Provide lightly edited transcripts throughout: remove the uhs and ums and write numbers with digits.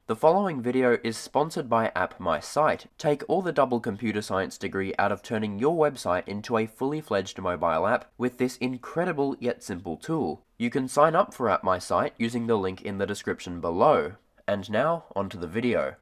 The following video is sponsored by AppMySite. Take all the double computer science degree out of turning your website into a fully fledged mobile app with this incredible yet simple tool. You can sign up for AppMySite using the link in the description below. And now, onto the video.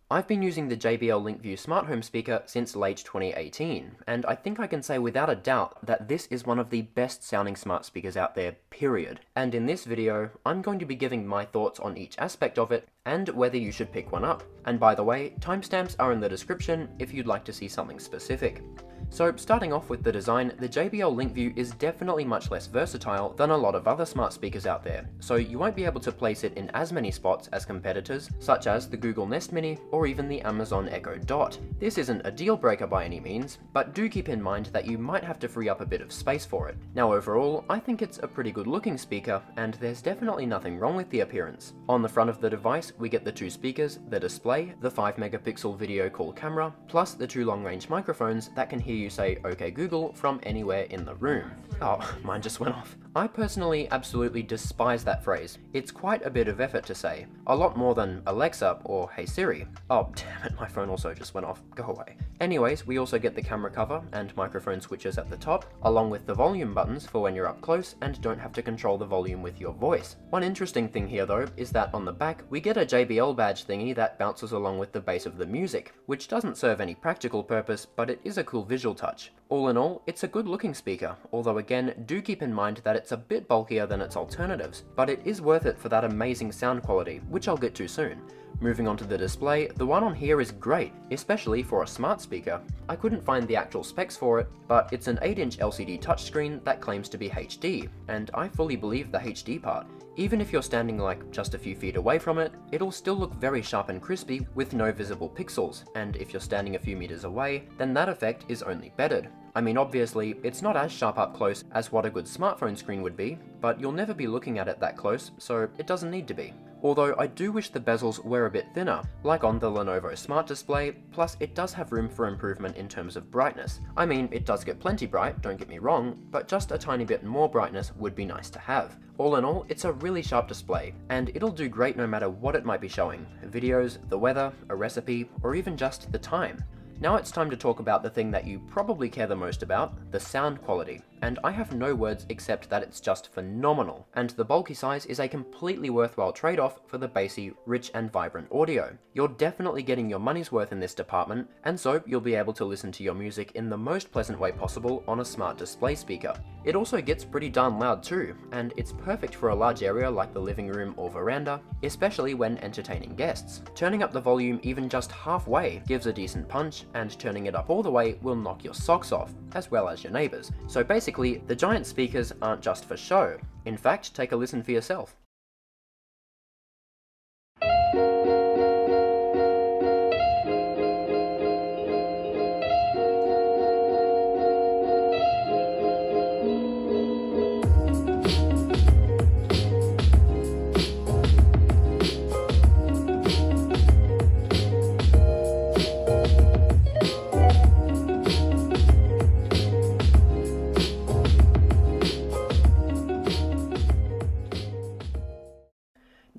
I've been using the JBL LinkView smart home speaker since late 2018, and I think I can say without a doubt that this is one of the best sounding smart speakers out there, period. And in this video, I'm going to be giving my thoughts on each aspect of it, and whether you should pick one up. And by the way, timestamps are in the description if you'd like to see something specific. So starting off with the design, the JBL LinkView is definitely much less versatile than a lot of other smart speakers out there, so you won't be able to place it in as many spots as competitors, such as the Google Nest Mini or even the Amazon Echo Dot. This isn't a deal breaker by any means, but do keep in mind that you might have to free up a bit of space for it. Now overall, I think it's a pretty good looking speaker, and there's definitely nothing wrong with the appearance. On the front of the device, we get the two speakers, the display, the 5-megapixel video call camera, plus the two long-range microphones that can hear you say "OK Google" from anywhere in the room. Oh, mine just went off. I personally absolutely despise that phrase. It's quite a bit of effort to say. A lot more than Alexa or Hey Siri. Oh, damn it, my phone also just went off. Go away. Anyways, we also get the camera cover and microphone switches at the top, along with the volume buttons for when you're up close and don't have to control the volume with your voice. One interesting thing here though is that on the back we get a JBL badge thingy that bounces along with the bass of the music, which doesn't serve any practical purpose, but it is a cool visual touch. All in all, it's a good looking speaker, although again, do keep in mind that it's a bit bulkier than its alternatives, but it is worth it for that amazing sound quality, which I'll get to soon. Moving on to the display, the one on here is great, especially for a smart speaker. I couldn't find the actual specs for it, but it's an 8-inch LCD touchscreen that claims to be HD, and I fully believe the HD part. Even if you're standing like just a few feet away from it, it'll still look very sharp and crispy with no visible pixels, and if you're standing a few meters away, then that effect is only bettered. I mean, obviously, it's not as sharp up close as what a good smartphone screen would be, but you'll never be looking at it that close, so it doesn't need to be. Although I do wish the bezels were a bit thinner, like on the Lenovo Smart Display, plus it does have room for improvement in terms of brightness. I mean, it does get plenty bright, don't get me wrong, but just a tiny bit more brightness would be nice to have. All in all, it's a really sharp display, and it'll do great no matter what it might be showing: videos, the weather, a recipe, or even just the time. Now it's time to talk about the thing that you probably care the most about, the sound quality. And I have no words except that it's just phenomenal, and the bulky size is a completely worthwhile trade-off for the bassy, rich and vibrant audio. You're definitely getting your money's worth in this department, and so you'll be able to listen to your music in the most pleasant way possible on a smart display speaker. It also gets pretty darn loud too, and it's perfect for a large area like the living room or veranda, especially when entertaining guests. Turning up the volume even just halfway gives a decent punch, and turning it up all the way will knock your socks off, as well as your neighbors. So basically, the giant speakers aren't just for show. In fact, take a listen for yourself.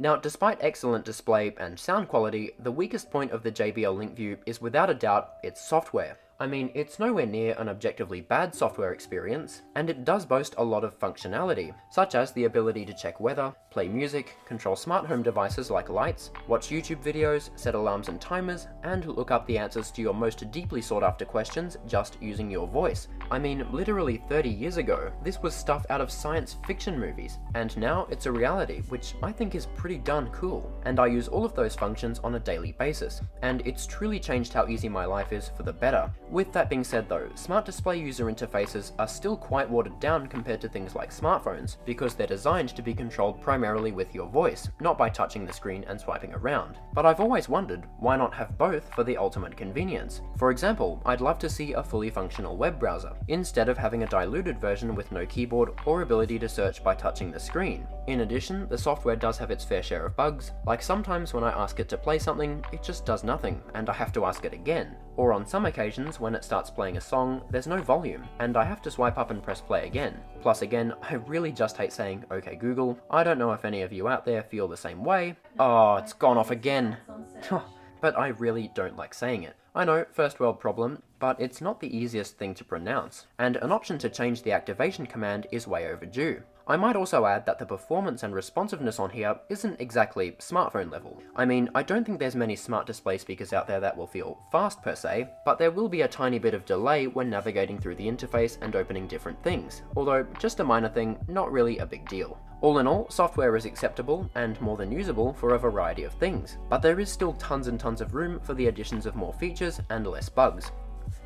Now, despite excellent display and sound quality, the weakest point of the JBL LinkView is without a doubt its software. I mean, it's nowhere near an objectively bad software experience, and it does boast a lot of functionality, such as the ability to check weather, play music, control smart home devices like lights, watch YouTube videos, set alarms and timers, and look up the answers to your most deeply sought after questions just using your voice. I mean, literally 30 years ago, this was stuff out of science fiction movies, and now it's a reality, which I think is pretty darn cool. And I use all of those functions on a daily basis, and it's truly changed how easy my life is for the better. With that being said though, smart display user interfaces are still quite watered down compared to things like smartphones, because they're designed to be controlled primarily with your voice, not by touching the screen and swiping around. But I've always wondered, why not have both for the ultimate convenience? For example, I'd love to see a fully functional web browser, instead of having a diluted version with no keyboard or ability to search by touching the screen. In addition, the software does have its fair share of bugs, like sometimes when I ask it to play something, it just does nothing, and I have to ask it again. or on some occasions when it starts playing a song, there's no volume, and I have to swipe up and press play again. Plus again, I really just hate saying, "Okay Google." I don't know if any of you out there feel the same way. Oh, it's gone off again. But I really don't like saying it. I know, first world problem, but it's not the easiest thing to pronounce, and an option to change the activation command is way overdue. I might also add that the performance and responsiveness on here isn't exactly smartphone level. I mean, I don't think there's many smart display speakers out there that will feel fast per se, but there will be a tiny bit of delay when navigating through the interface and opening different things, although just a minor thing, not really a big deal. All in all, software is acceptable and more than usable for a variety of things, but there is still tons and tons of room for the additions of more features and less bugs.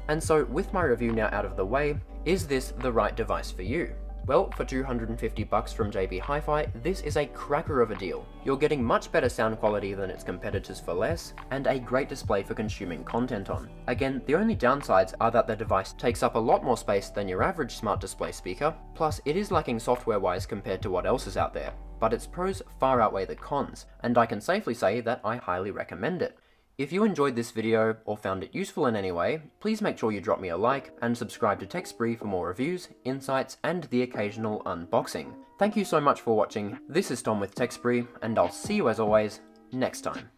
And so with my review now out of the way, is this the right device for you? Well, for $250 from JB Hi-Fi, this is a cracker of a deal. You're getting much better sound quality than its competitors for less, and a great display for consuming content on. Again, the only downsides are that the device takes up a lot more space than your average smart display speaker, plus it is lacking software-wise compared to what else is out there. But its pros far outweigh the cons, and I can safely say that I highly recommend it. If you enjoyed this video, or found it useful in any way, please make sure you drop me a like, and subscribe to TechSpree for more reviews, insights, and the occasional unboxing. Thank you so much for watching, this is Tom with TechSpree, and I'll see you as always, next time.